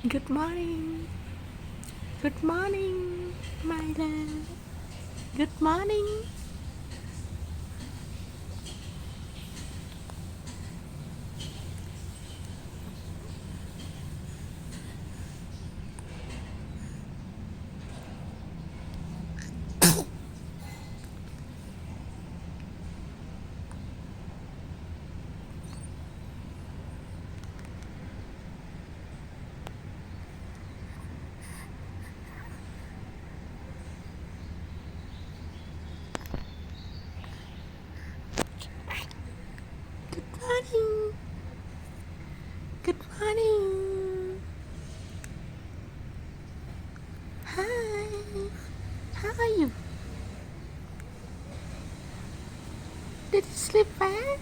Good morning. Good morning, my love. Good morning. Good morning. Good morning. Hi. How are you? Did you sleep well?